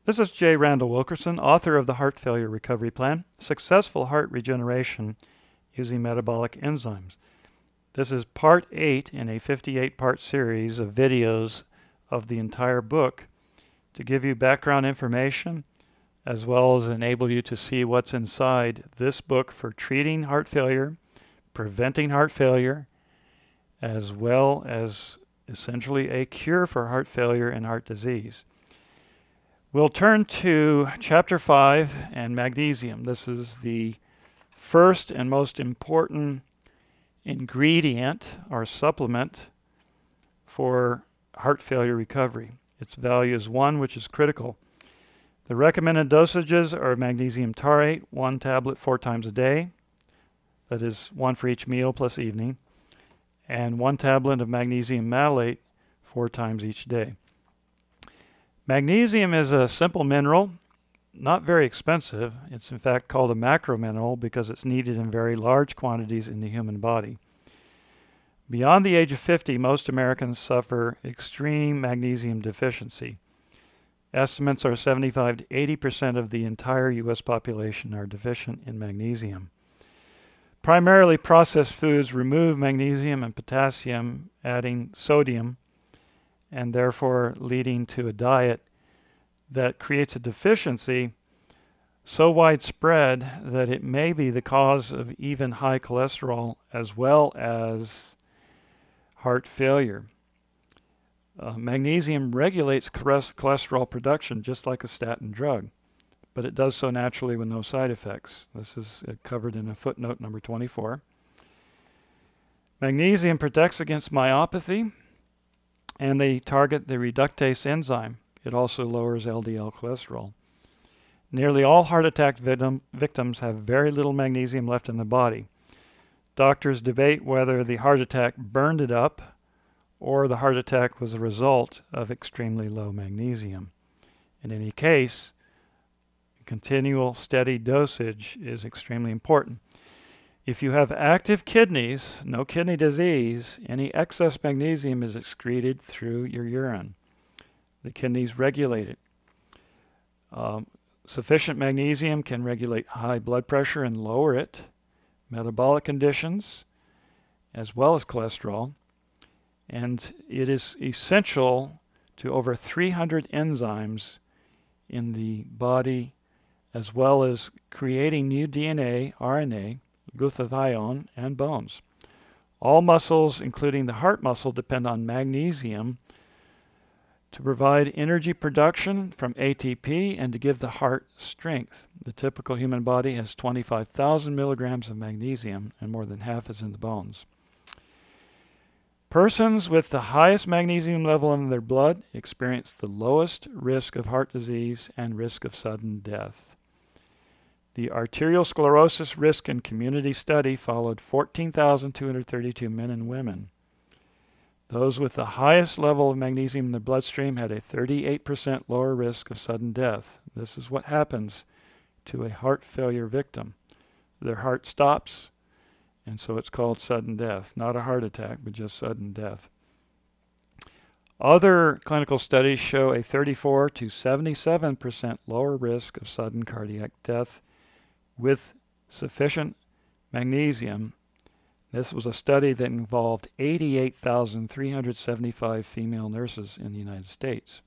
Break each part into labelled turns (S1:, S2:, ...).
S1: This is J. Randall Wilkerson, author of the Heart Failure Recovery Plan, Successful Heart Regeneration Using Metabolic Enzymes. This is part 8 in a 58-part series of videos of the entire book to give you background information as well as enable you to see what's inside this book for treating heart failure, preventing heart failure, as well as essentially a cure for heart failure and heart disease. We'll turn to Chapter 5 and magnesium. This is the first and most important ingredient or supplement for heart failure recovery. Its value is 1, which is critical. The recommended dosages are magnesium taurate, 1 tablet 4 times a day. That is 1 for each meal plus evening. And 1 tablet of magnesium malate 4 times each day. Magnesium is a simple mineral, not very expensive. It's in fact called a macromineral because it's needed in very large quantities in the human body. Beyond the age of 50, most Americans suffer extreme magnesium deficiency. Estimates are 75 to 80% of the entire U.S. population are deficient in magnesium. Primarily processed foods remove magnesium and potassium, adding sodium, and therefore leading to a diet that creates a deficiency so widespread that it may be the cause of even high cholesterol as well as heart failure. Magnesium regulates cholesterol production just like a statin drug, but it does so naturally with no side effects. This is covered in a footnote number 24. Magnesium protects against myopathy, and they target the reductase enzyme. It also lowers LDL cholesterol. Nearly all heart attack victims have very little magnesium left in the body. Doctors debate whether the heart attack burned it up or the heart attack was a result of extremely low magnesium. In any case, continual steady dosage is extremely important. If you have active kidneys, no kidney disease, any excess magnesium is excreted through your urine. The kidneys regulate it. Sufficient magnesium can regulate high blood pressure and lower it, metabolic conditions, as well as cholesterol. And it is essential to over 300 enzymes in the body, as well as creating new DNA, RNA, glutathione, and bones. All muscles, including the heart muscle, depend on magnesium to provide energy production from ATP and to give the heart strength. The typical human body has 25,000 milligrams of magnesium, and more than half is in the bones. Persons with the highest magnesium level in their blood experience the lowest risk of heart disease and risk of sudden death. The arterial sclerosis risk and community study followed 14,232 men and women. Those with the highest level of magnesium in the bloodstream had a 38% lower risk of sudden death. This is what happens to a heart failure victim. Their heart stops, and so it's called sudden death. Not a heart attack, but just sudden death. Other clinical studies show a 34 to 77% lower risk of sudden cardiac death with sufficient magnesium. This was a study that involved 88,375 female nurses in the United States.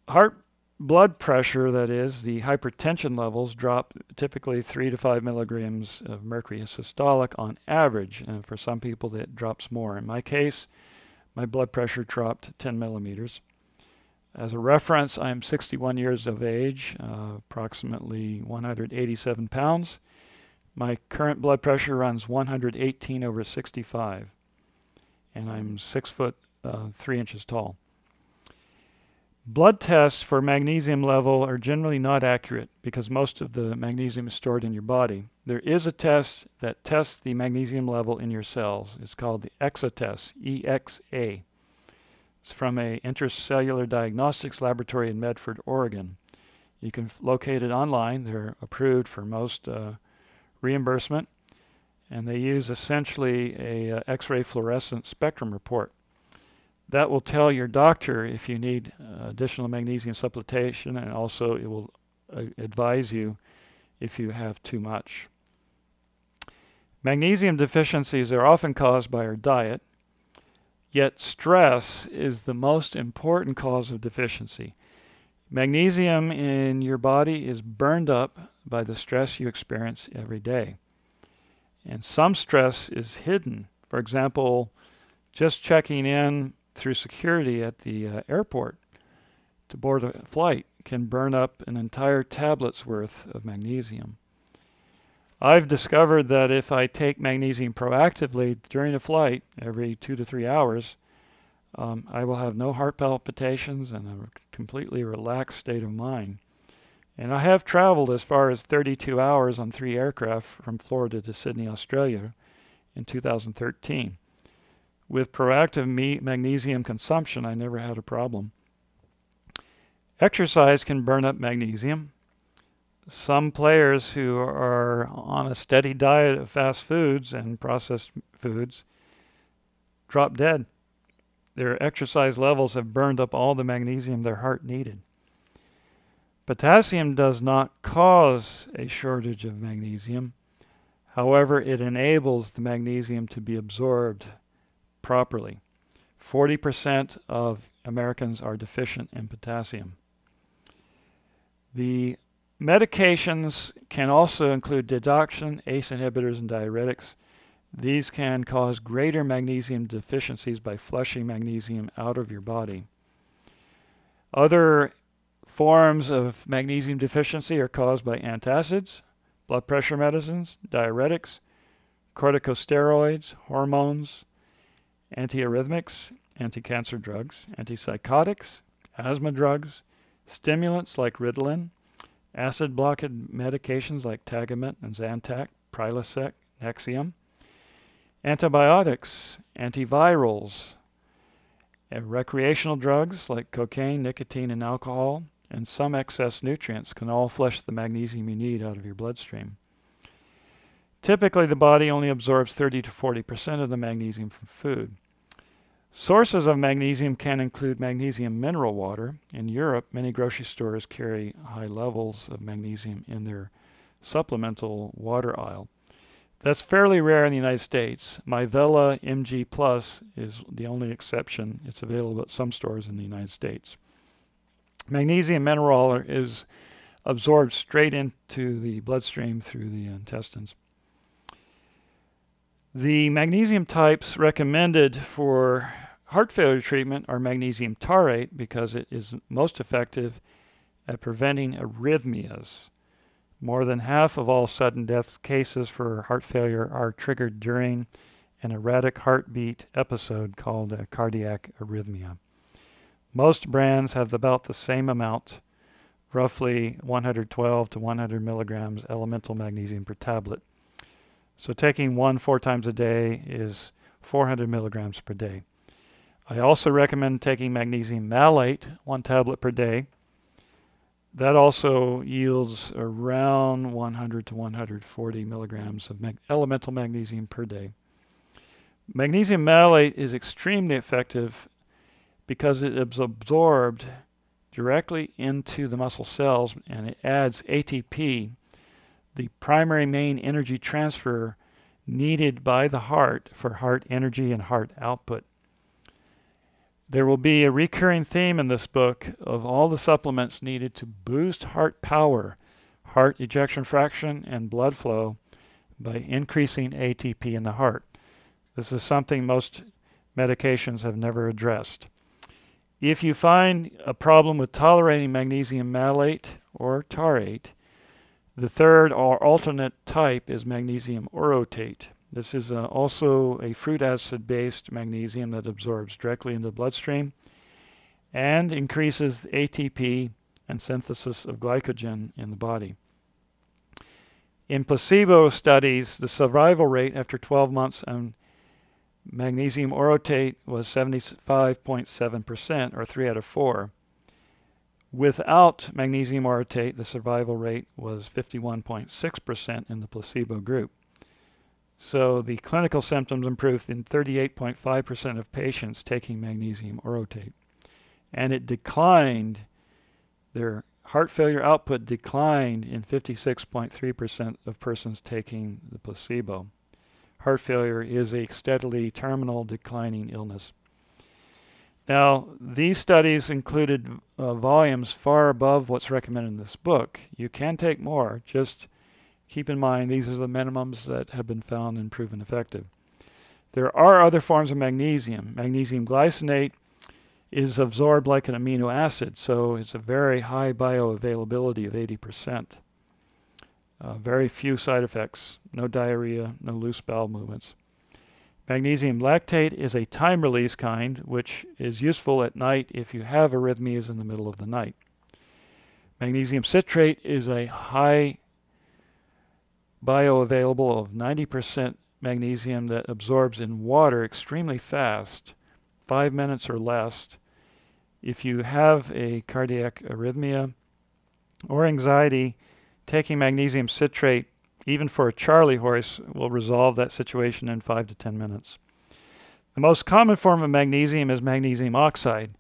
S1: Heart blood pressure, that is, the hypertension levels, drop typically 3 to 5 milligrams of mercury systolic on average, and for some people it drops more. In my case, my blood pressure dropped 10 millimeters. As a reference, I am 61 years of age, approximately 187 pounds. My current blood pressure runs 118/65, and I'm 6 foot 3 inches tall. Blood tests for magnesium level are generally not accurate because most of the magnesium is stored in your body. There is a test that tests the magnesium level in your cells. It's called the EXA test, EXA. It's from a Intracellular Diagnostics Laboratory in Medford, Oregon. You can locate it online. They're approved for most reimbursement, and they use essentially a X-ray fluorescent spectrum report. that will tell your doctor if you need additional magnesium supplementation, and also it will advise you if you have too much. Magnesium deficiencies are often caused by our diet, yet stress is the most important cause of deficiency. Magnesium in your body is burned up by the stress you experience every day. And some stress is hidden. For example, just checking in through security at the airport to board a flight can burn up an entire tablet's worth of magnesium. I've discovered that if I take magnesium proactively during a flight every 2 to 3 hours, I will have no heart palpitations and a completely relaxed state of mind. And I have traveled as far as 32 hours on 3 aircraft from Florida to Sydney, Australia in 2013. With proactive magnesium consumption, I never had a problem. Exercise can burn up magnesium. Some players who are on a steady diet of fast foods and processed foods drop dead. Their exercise levels have burned up all the magnesium their heart needed. Potassium does not cause a shortage of magnesium. However, it enables the magnesium to be absorbed properly. 40% of Americans are deficient in potassium. The medications can also include digoxin, ACE inhibitors, and diuretics. These can cause greater magnesium deficiencies by flushing magnesium out of your body. Other forms of magnesium deficiency are caused by antacids, blood pressure medicines, diuretics, corticosteroids, hormones, antiarrhythmics, anti-cancer drugs, antipsychotics, asthma drugs, stimulants like Ritalin, acid-blocking medications like Tagamet and Zantac, Prilosec, Nexium, antibiotics, antivirals, and recreational drugs like cocaine, nicotine, and alcohol, and some excess nutrients can all flush the magnesium you need out of your bloodstream. Typically, the body only absorbs 30 to 40% of the magnesium from food. Sources of magnesium can include magnesium mineral water. In Europe, many grocery stores carry high levels of magnesium in their supplemental water aisle. That's fairly rare in the United States. Mivela MG Plus is the only exception. It's available at some stores in the United States. Magnesium mineral water is absorbed straight into the bloodstream through the intestines. The magnesium types recommended for heart failure treatment are magnesium taurate because it is most effective at preventing arrhythmias. More than half of all sudden death cases for heart failure are triggered during an erratic heartbeat episode called a cardiac arrhythmia. Most brands have about the same amount, roughly 112 to 100 milligrams elemental magnesium per tablet. So taking one 4 times a day is 400 milligrams per day. I also recommend taking magnesium malate, 1 tablet per day. That also yields around 100 to 140 milligrams of elemental magnesium per day. Magnesium malate is extremely effective because it is absorbed directly into the muscle cells and it adds ATP, the primary main energy transfer needed by the heart for heart energy and heart output. There will be a recurring theme in this book of all the supplements needed to boost heart power, heart ejection fraction, and blood flow by increasing ATP in the heart. This is something most medications have never addressed. If you find a problem with tolerating magnesium malate or taurate, the third or alternate type is magnesium orotate. This is also a fruit acid-based magnesium that absorbs directly into the bloodstream and increases ATP and synthesis of glycogen in the body. In placebo studies, the survival rate after 12 months on magnesium orotate was 75.7%, or 3 out of 4. Without magnesium orotate, the survival rate was 51.6% in the placebo group. So the clinical symptoms improved in 38.5% of patients taking magnesium orotate. And it declined, their heart failure output declined in 56.3% of persons taking the placebo. Heart failure is a steadily terminal declining illness. Now, these studies included volumes far above what's recommended in this book. You can take more, just keep in mind these are the minimums that have been found and proven effective. There are other forms of magnesium. Magnesium glycinate is absorbed like an amino acid, so it's a very high bioavailability of 80%. Very few side effects, no diarrhea, no loose bowel movements. Magnesium lactate is a time-release kind, which is useful at night if you have arrhythmias in the middle of the night. Magnesium citrate is a high bioavailable of 90% magnesium that absorbs in water extremely fast, 5 minutes or less. If you have a cardiac arrhythmia or anxiety, taking magnesium citrate, even for a Charlie horse, will resolve that situation in 5 to 10 minutes. The most common form of magnesium is magnesium oxide.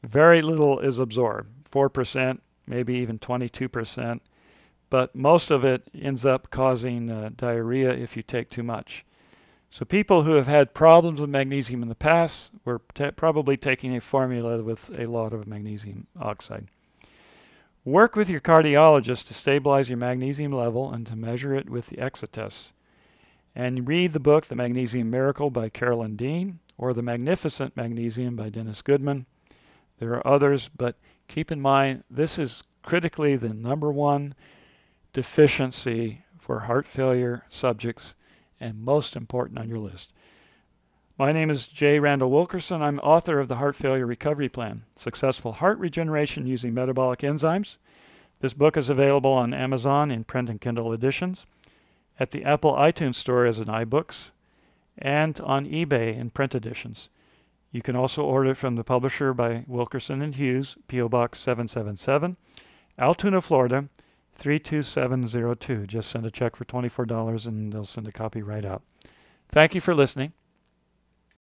S1: Very little is absorbed, 4%, maybe even 22%, but most of it ends up causing diarrhea if you take too much. So people who have had problems with magnesium in the past were probably taking a formula with a lot of magnesium oxide. Work with your cardiologist to stabilize your magnesium level and to measure it with the EXA test. And read the book, The Magnesium Miracle by Carolyn Dean, or The Magnificent Magnesium by Dennis Goodman. There are others, but keep in mind this is critically the #1 deficiency for heart failure subjects and most important on your list. My name is J. Randall Wilkerson. I'm author of the Heart Failure Recovery Plan, Successful Heart Regeneration Using Metabolic Enzymes. This book is available on Amazon in print and Kindle editions, at the Apple iTunes Store as an iBooks, and on eBay in print editions. You can also order it from the publisher by Wilkerson and Hughes, P.O. Box 777, Altoona, Florida, 32702. Just send a check for $24 and they'll send a copy right out. Thank you for listening.